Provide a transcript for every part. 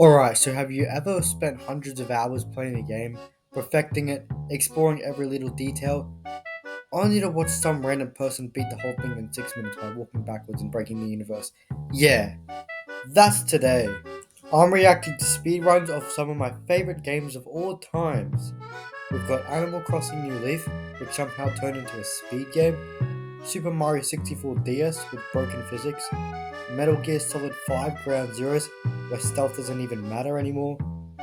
Alright, so have you ever spent hundreds of hours playing a game, perfecting it, exploring every little detail, only to watch some random person beat the whole thing in 6 minutes by walking backwards and breaking the universe? Yeah, that's today. I'm reacting to speedruns of some of my favorite games of all times. We've got Animal Crossing New Leaf, which somehow turned into a speed game, Super Mario 64 DS with broken physics, Metal Gear Solid 5 Ground Zeroes, where stealth doesn't even matter anymore,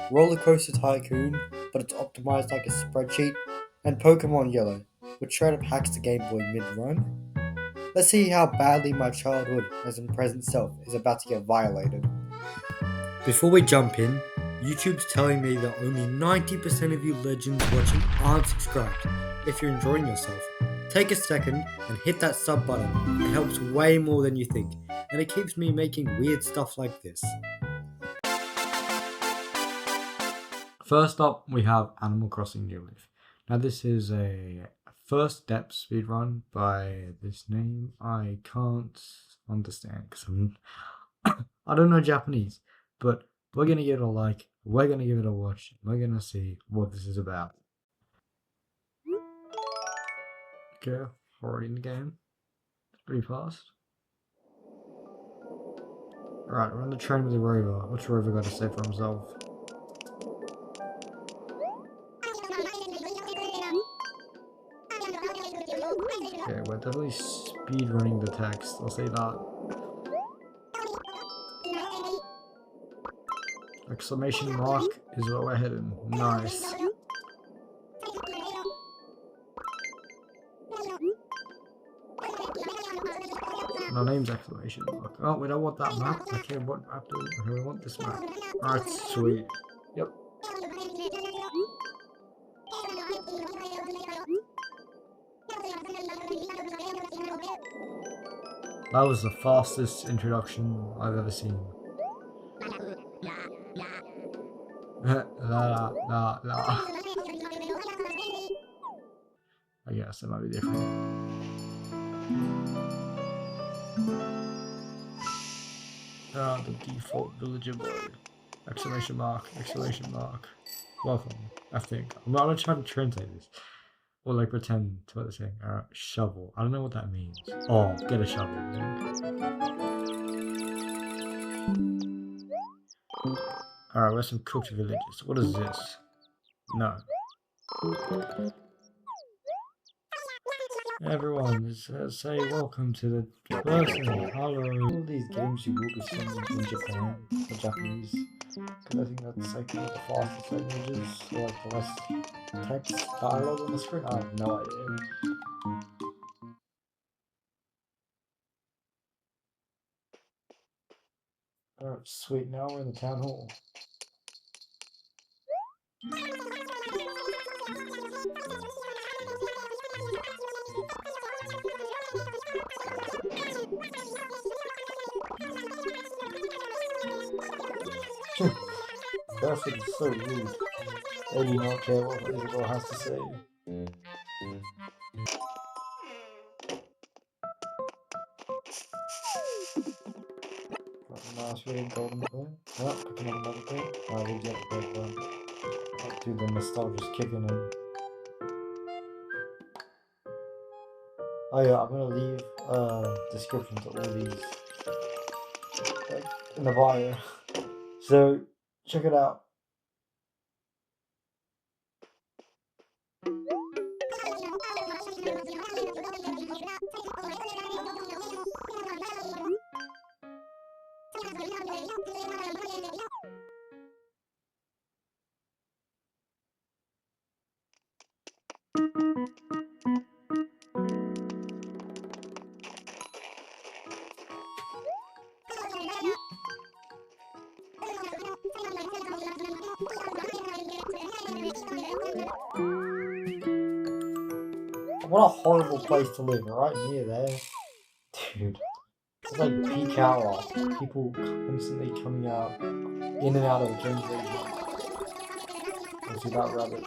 RollerCoaster Tycoon, but it's optimized like a spreadsheet, and Pokémon Yellow, which straight up hacks the Game Boy mid-run. Let's see how badly my childhood as in present self is about to get violated. Before we jump in, YouTube's telling me that only 90% of you legends watching aren't subscribed. If you're enjoying yourself, take a second and hit that sub button. It helps way more than you think, and it keeps me making weird stuff like this. First up, we have Animal Crossing New Leaf. Now this is a first step speedrun by this name I can't understand because I don't know Japanese, but we're gonna give it a like, we're gonna give it a watch, we're gonna see what this is about. Okay, already in the game. It's pretty fast. Alright, we're on the train with the rover. What's Rover got to say for himself? Okay, we're definitely speed running the text, I'll say that. Exclamation mark is where we're heading. Nice. My name's exclamation mark. Oh, we don't want that map. Okay, what map do we? Okay, we want this map. Alright, sweet. Yep. That was the fastest introduction I've ever seen. La la la. I guess it might be different. The default villager mode. Exclamation mark, exclamation mark. Welcome, I think. I'm gonna try to translate this. Or like pretend to what they're saying. Alright, shovel. I don't know what that means. Oh, get a shovel. Alright, where's some cooked villages? What is this? No. Everyone, say welcome to the person. Hello. All these games you will be seeing in Japan, the Japanese, because I think that's like one of the fastest languages, or like the less text dialogue on the screen. I have no idea. Alright, sweet. Now we're in the town hall. Person is so rude. They do not care what the little girl has to say. Nice red golden coin. Oh, picking up another coin. Oh, we get a red one. I'll do the nostalgia's kicking in. Oh yeah, I'm gonna leave description to all these like, in the bio. So check it out. What a horrible place to live, right near there. Dude. It's like peak hour. People constantly coming out, in and out of the train station. Obviously that rabbit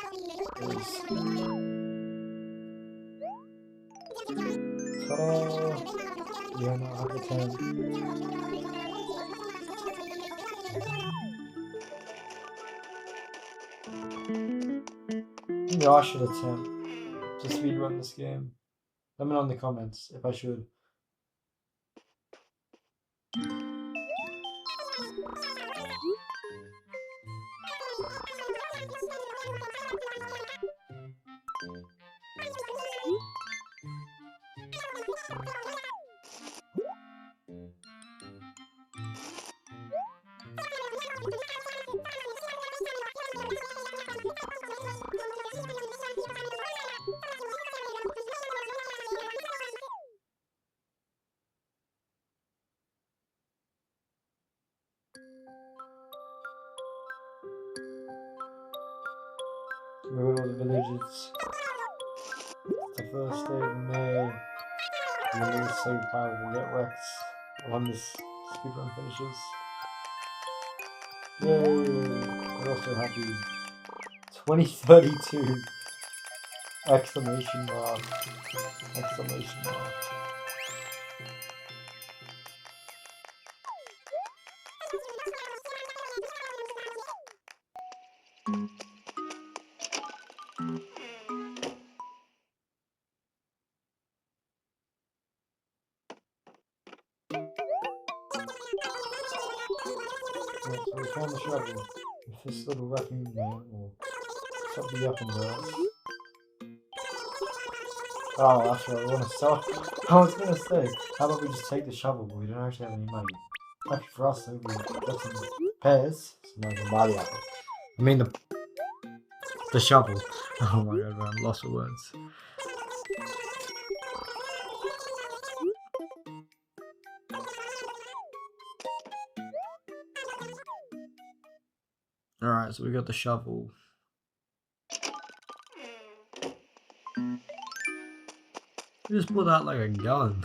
is... Ta-da! Yeah, no, I have the 10. Maybe I should attempt to speedrun this game. Let me know in the comments if I should. We're all the villages. It's the first day of May. The May is so powerful. We'll get wrecked when this speedrun finishes. Yay! We're also happy. 2032! Exclamation mark. Exclamation mark. Right, so we found the shovel. If this little wrecking man will stop the up and down. Oh, that's right, we want to sell. I was gonna say, how about we just take the shovel, but we don't actually have any money. Lucky for us, though, we got some pears, so now we can buy the apple. I mean the shovel. Oh my god, I'm lost for words. Alright, so we got the shovel. You just pulled out like a gun.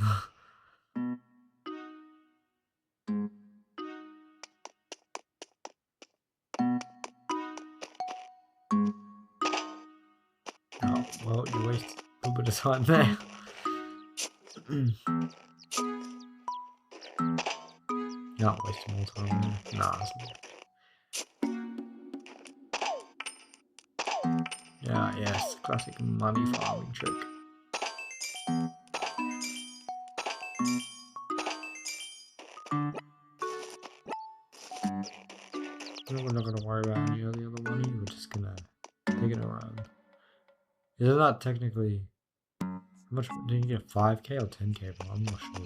Oh, well, you wasted a little bit of time there. Not wasting more time there. Nah, it's not. Yeah, yes, classic money farming trick. We're not gonna worry about any of the other money, we're just gonna take it around. Isn't that technically... How much did you get? 5k or 10k? But I'm not sure.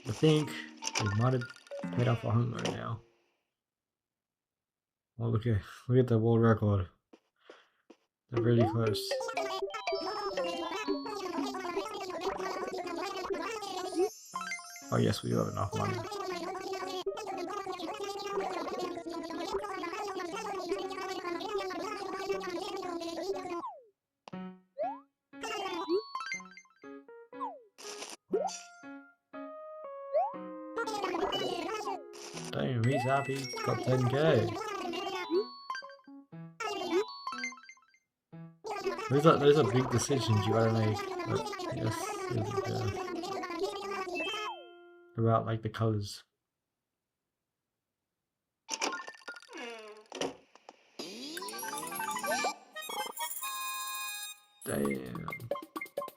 I think we might have paid off our home right now. Oh, look at the world record. They're really close. Oh yes, we do have enough money. Damn, he's happy. He's got 10k. Those are big decisions you gotta make. But yes, about like the colors. Damn.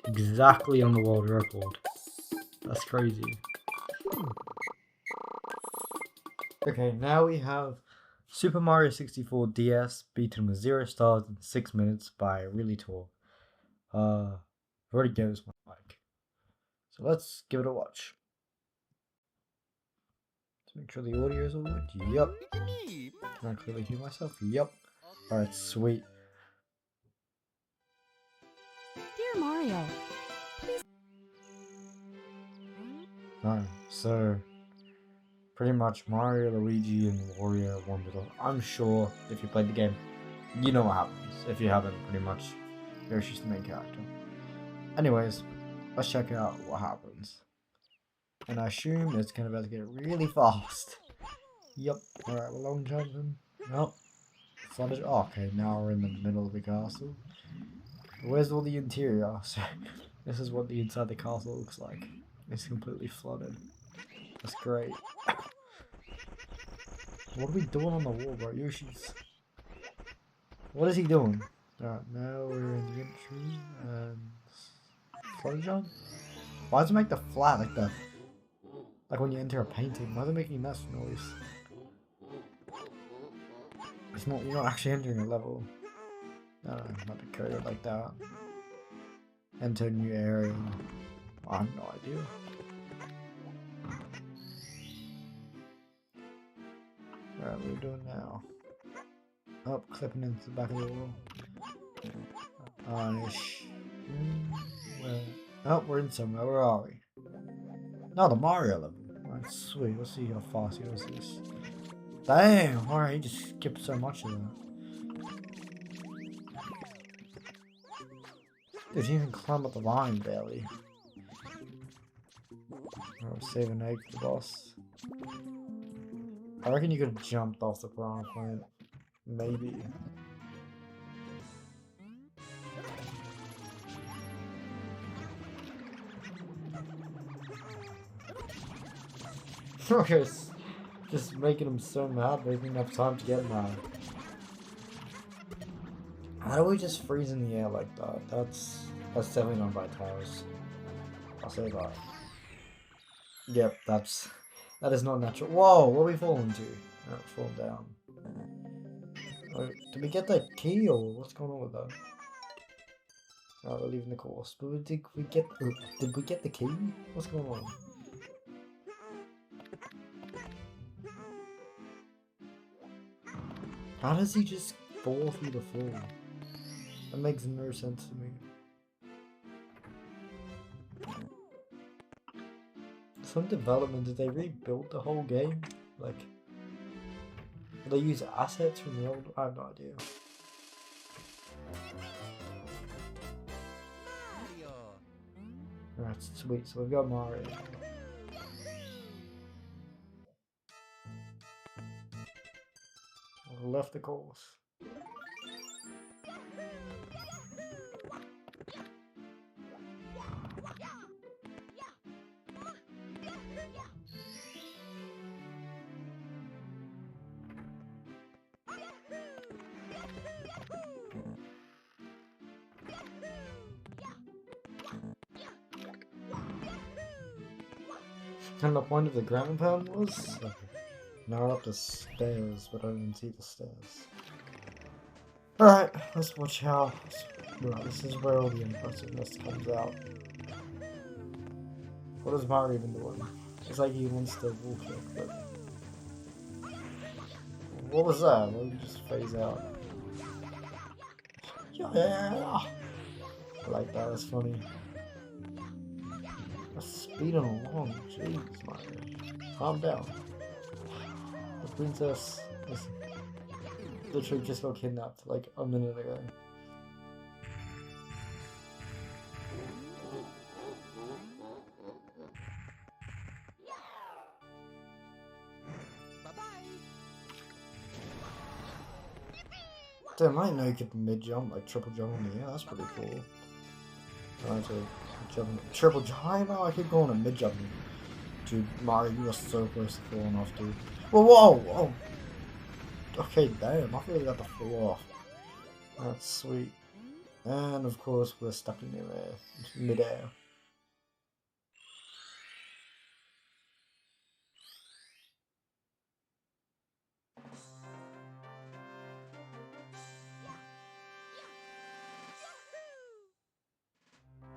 Exactly on the world record. That's crazy. Okay, now we have Super Mario 64 DS beaten with 0 stars in 6 minutes by Really Tall. I've already gave this my mic. So let's give it a watch. Let's make sure the audio is all good. Yup. Can I clearly hear myself? Yup. Alright, sweet. Dear Mario, please. Alright, so pretty much Mario, Luigi, and Wario Wonderland. I'm sure if you played the game, you know what happens. If you haven't, pretty much Yoshi's the main character. Anyways, let's check out what happens. And I assume it's kind of about to get really fast. Yup. Alright, we're long jumping. Nope. Flooded. Oh, okay, now we're in the middle of the castle. Where's all the interior? So, this is what the inside of the castle looks like. It's completely flooded. That's great. What are we doing on the wall, bro? Yoshi's... What is he doing? Alright, now we're in the entry and flow jump. Why does it make the flat like that? Like when you enter a painting, why is it making that noise? It's not, you're not actually entering a level. No, not to code it like that. Enter a new area. I have no idea. Alright, what are we doing now? Oh, clipping into the back of the wall. Oh, we're in somewhere. Where are we? No, the Mario level. Alright, sweet. Let's see how fast he does this. Damn! Alright, he just skipped so much of that. Dude, he even climb up the line barely. Oh, save an egg for the boss. I reckon you could have jumped off the piranha plant. Maybe. Just making him so mad, they didn't have time to get mad. How do we just freeze in the air like that? That's definitely not by towers. I'll say that. Yep, that is not natural. Whoa, what are we falling to? Oh, falling down. Oh, did we get the key or what's going on with that? Oh, we're leaving the course. But did we get the key? What's going on? How does he just fall through the floor? That makes no sense to me. Some development, did they rebuild the whole game? Like, did they use assets from the old? I have no idea. Alright, sweet, so we've got Mario. We left the course. And the point of the ground pound was? Okay. Now we're up the stairs, but I didn't see the stairs. Alright, let's watch how... Right, this is where all the impressiveness comes out. What is Mario even doing? It's like he wants to wall kick, but... What was that? Why did he just phase out? Yeah! I like that, that's funny. That's speeding along, jeez, Mario. Calm down. The princess is literally just got kidnapped like a minute ago. Damn, I didn't know you could mid-jump, like triple jump on the air, that's pretty cool. Trying to jump, triple jump, I know, I keep going to mid-jump. Dude, Mario, you are so close to falling off, dude. Whoa, whoa, whoa! Okay, damn, I feel like I got the fall off. That's sweet. And of course, we're stuck in mid-air.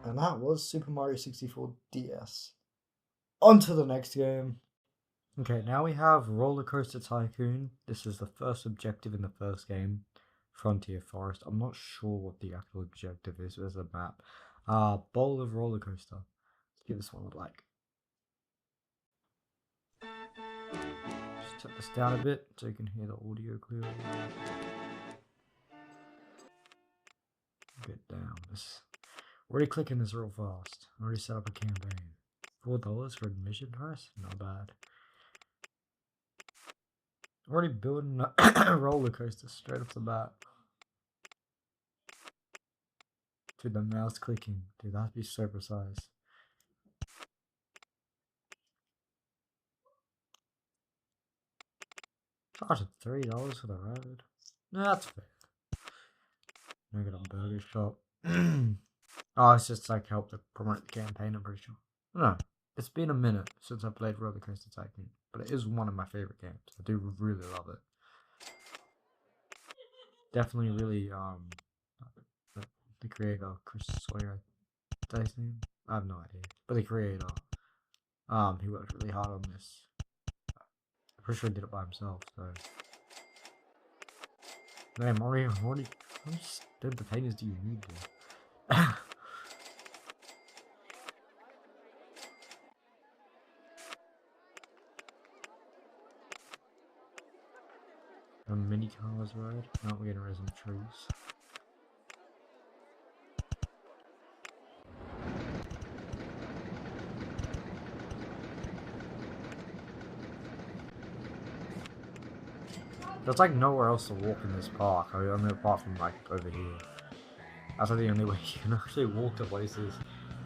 And that was Super Mario 64 DS. On to the next game. Okay, now we have RollerCoaster Tycoon. This is the first objective in the first game. Frontier Forest. I'm not sure what the actual objective is. There's a map. Bowl of roller coaster. Let's give this one a like. Just turn this down a bit so you can hear the audio clearly. Get down. This already clicking this real fast. Already set up a campaign. $4 for admission price? Not bad. Already building a roller coaster straight off the bat. Dude, the mouse clicking. Dude, that'd be so precise. Charge $3 for the ride. No, that's fair. Make it a burger shop. Oh, it's just like help to promote the campaign, I'm pretty sure. No, it's been a minute since I played RollerCoaster Tycoon, but it is one of my favorite games. I do really love it. Definitely really, the creator, Chris Sawyer, is his name? I have no idea. But the creator, he worked really hard on this. I'm pretty sure he did it by himself, so. Man, Mario, how many entertainers do you need to? A mini cars ride? No, we're getting rid of some trees. There's like nowhere else to walk in this park. I mean, apart from like over here. That's like the only way you can actually walk to places.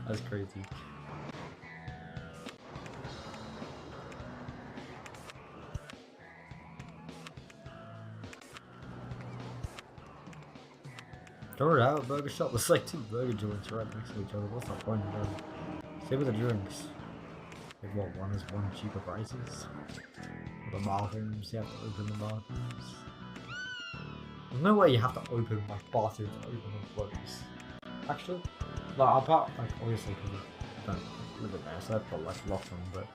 That's crazy. Don't worry, I have a burger shop. There's like 2 burger joints right next to each other. What's the point of that? Same with the drinks. Like what, one is one cheaper prices? The bathrooms, you have to open the bathrooms. There's no way you have to open like bathrooms to open and close. Actually, like I bet like obviously because I don't live in there, so I've got like locked them, but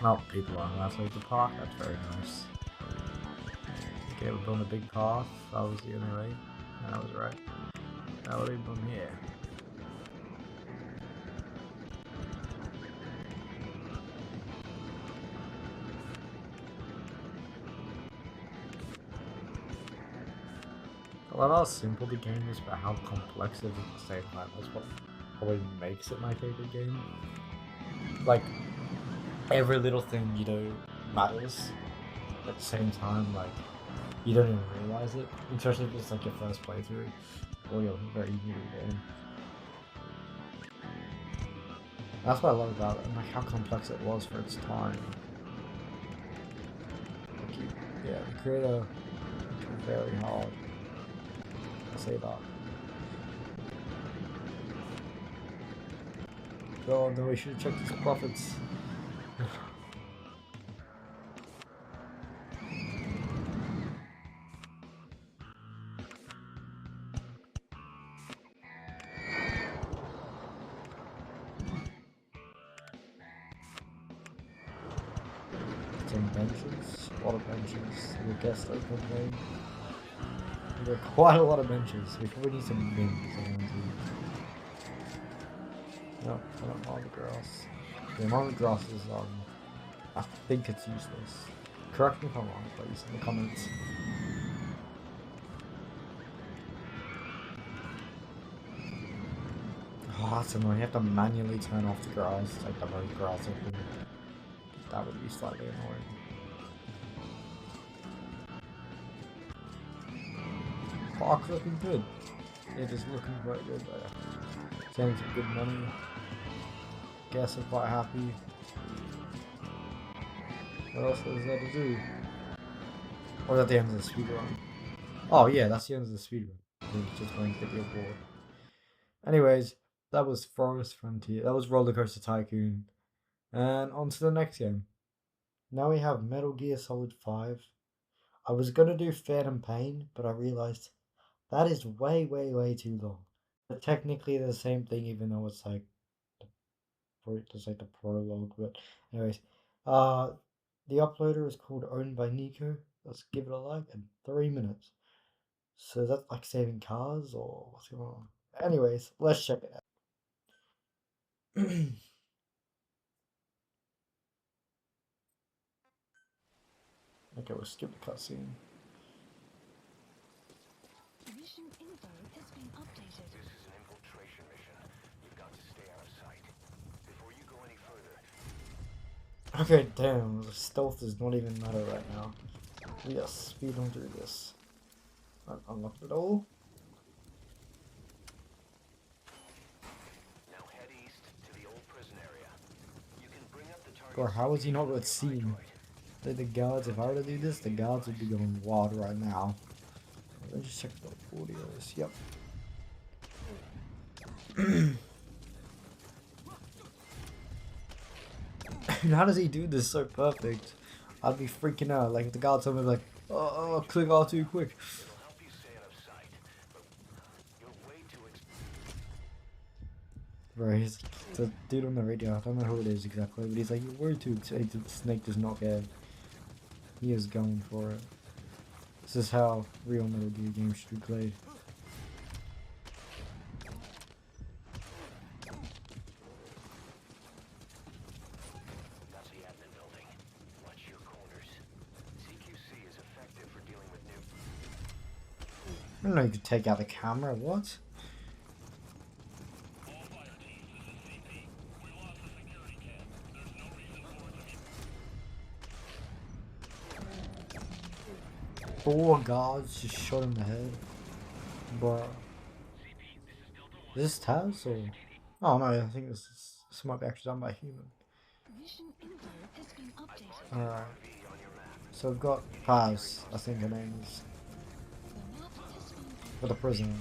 oh, people aren't allowed to leave the park. That's very nice. Okay, we're building a big path. That was the only way. That was right. Now what are we doing here? I love how simple the game is, but how complex it is at the same time. That's what probably makes it my favorite game. Like, every little thing you do matters at the same time, like, you don't even realize it, especially if it's like your first playthrough or you're very new to the game. That's what I love about it, and like how complex it was for its time. Like yeah, the creator worked very hard. I say that. Oh no, we should have checked his profits. Some benches, a lot of benches. Your guest open game. There are quite a lot of benches. We probably need some bins. No, I don't mind the grass. The amount of grass is I think it's useless. Correct me if I'm wrong, please, in the comments. Oh, that's annoying. You have to manually turn off the grass, like the road grass open. That would be slightly annoying. Park's looking good. It is looking quite good there. Saving some good money. Guess I'm quite happy. What else is there to do? Or is that the end of the speedrun? Oh yeah, that's the end of the speedrun. It's just going to get the award. Anyways, that was Forest Frontier. That was RollerCoaster Tycoon. And on to the next game. Now we have Metal Gear Solid 5. I was gonna do Phantom Pain, but I realized that is way too long. But technically the same thing, even though it's like just like the prologue. But anyways, the uploader is called Owned by Nico. Let's give it a like in 3 minutes. So is that like saving cars or what's going on? Anyways, let's check it out. Okay, we'll skip the cutscene. Mission info has been updated. This is an infiltration mission. You've got to stay out of sight. Before you go any further. Okay, damn, the stealth does not even matter right now. Yes, speed on through this. I've unlocked it all. Now head east to the old prison area. You can bring up the target. Or how is he not at scene? The guards, if I were to do this, the guards would be going wild right now. Let's just check the audios. Yep. How does he do this so perfect? I'd be freaking out. Like if the guard told me like, oh, click R2 quick. It'll help you stay out of sight, but you're way too Bro, he's the dude on the radio. I don't know who it is exactly, but he's like, you're way too excited. Snake does not care. He is going for it. This is how real Metal Gear games should be played. That's the admin building. Watch your corners. CQC is effective for dealing with new. I don't know you could take out the camera, what? Four guards just shot in the head. Bruh. Is this Taz or? Oh no, I think this might be actually done by a human. Mission info has been updated. Alright. So we've got Paz, I think her name is. The map has been For the prisoner.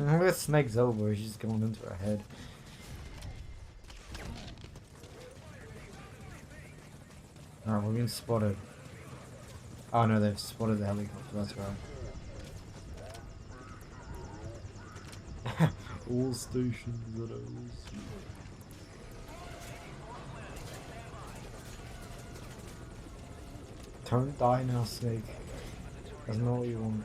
Look at Snake's elbow, she's going into her head. Alright, we're being spotted. Oh no, they've spotted the helicopter, that's right. All stations at LC. Don't die now, Snake. That's not what you want.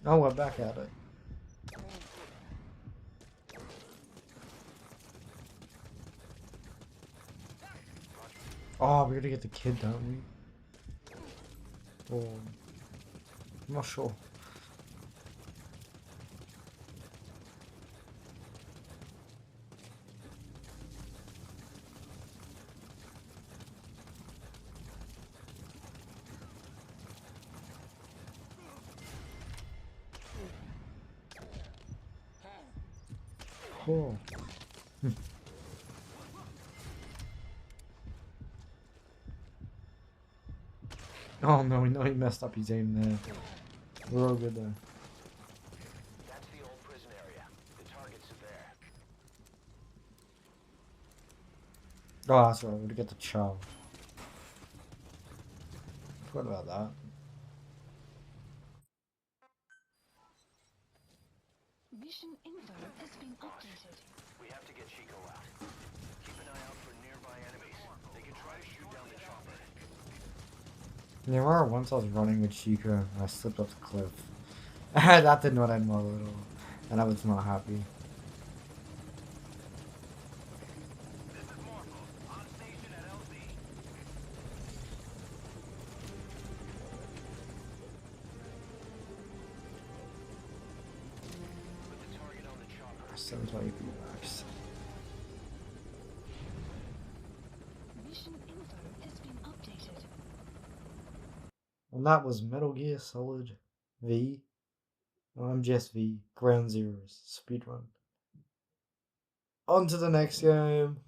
Oh, we're back at it. Oh, we gotta get the kid, don't we? Oh, I'm not sure. Oh. Oh no, we know he messed up his aim there. We're all good though. That's the old prison area. The targets are there. Oh, that's right, we're gonna get the chow. Forgot about that. mission info has been updated. We have to get Chico out. Keep an eye out for nearby enemies. They can try to shoot down the chopper. Yeah, remember once I was running with Chica and I slipped off the cliff. That did not end well at all. And I was not happy. This is Marvel. On station at LZ. Put the target on the chopper. 720 max. Mission info has been updated. And that was Metal Gear Solid V. Or MGSV. Ground Zeroes. Speedrun. On to the next game.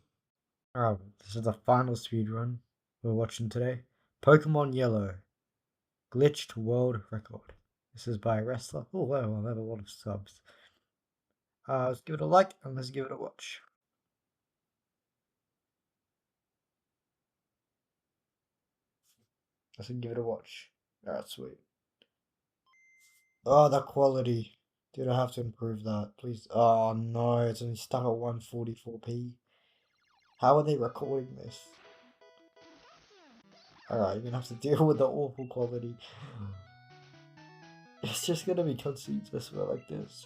Alright, this is the final speedrun we're watching today. Pokémon Yellow. Glitched World Record. This is by a wrestler. Oh wow, I have a lot of subs. Let's give it a like and let's give it a watch. Let's give it a watch. Alright, sweet. Oh, the quality. Dude, I have to improve that, please. Oh no, it's only stuck at 144p. How are they recording this? Alright, you're gonna have to deal with the awful quality. It's just gonna be cutscenes, I swear, like this.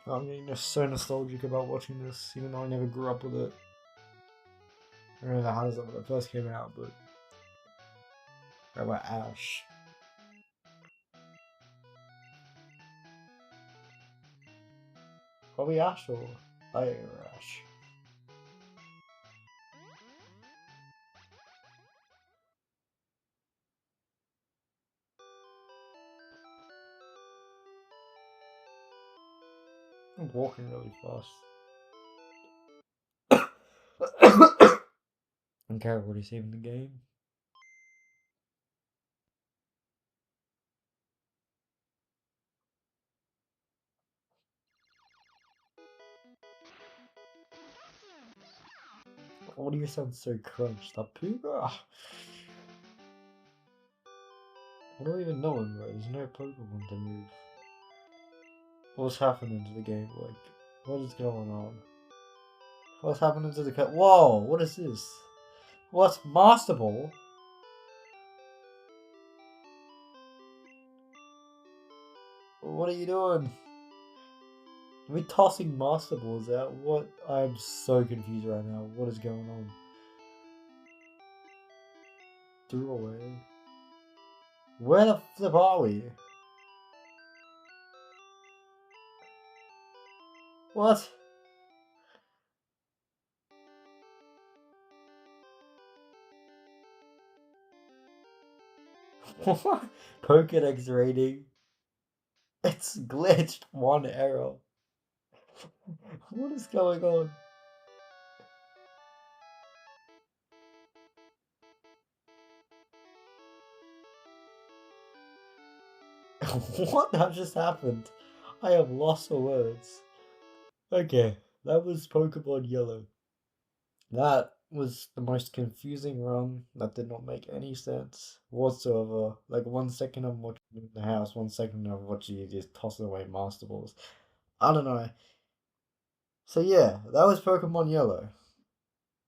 I'm getting just so nostalgic about watching this, even though I never grew up with it. I don't know how it was when it first came out, but... What about Ash? Probably Ash or Ash. I'm walking really fast. Okay, what do you see in the game? Why do you sound so crunched up? What do I even know in there? There's no Pokemon to move. What's happening to the game? Like, what is going on? What's happening to the cut? Whoa, what is this? What's Master Ball? What are you doing? Are we tossing Master Balls out? What? I'm so confused right now. What is going on? Threw away. Where the flip are we? What? What? Pokedex rating. It's glitched. One error. What is going on? What have just happened? I have lost for words. Okay, that was Pokemon Yellow. That was the most confusing run that did not make any sense whatsoever. Like 1 second I'm watching you in the house, 1 second I'm watching you just tossing away Master Balls. I don't know. So yeah, that was Pokemon Yellow.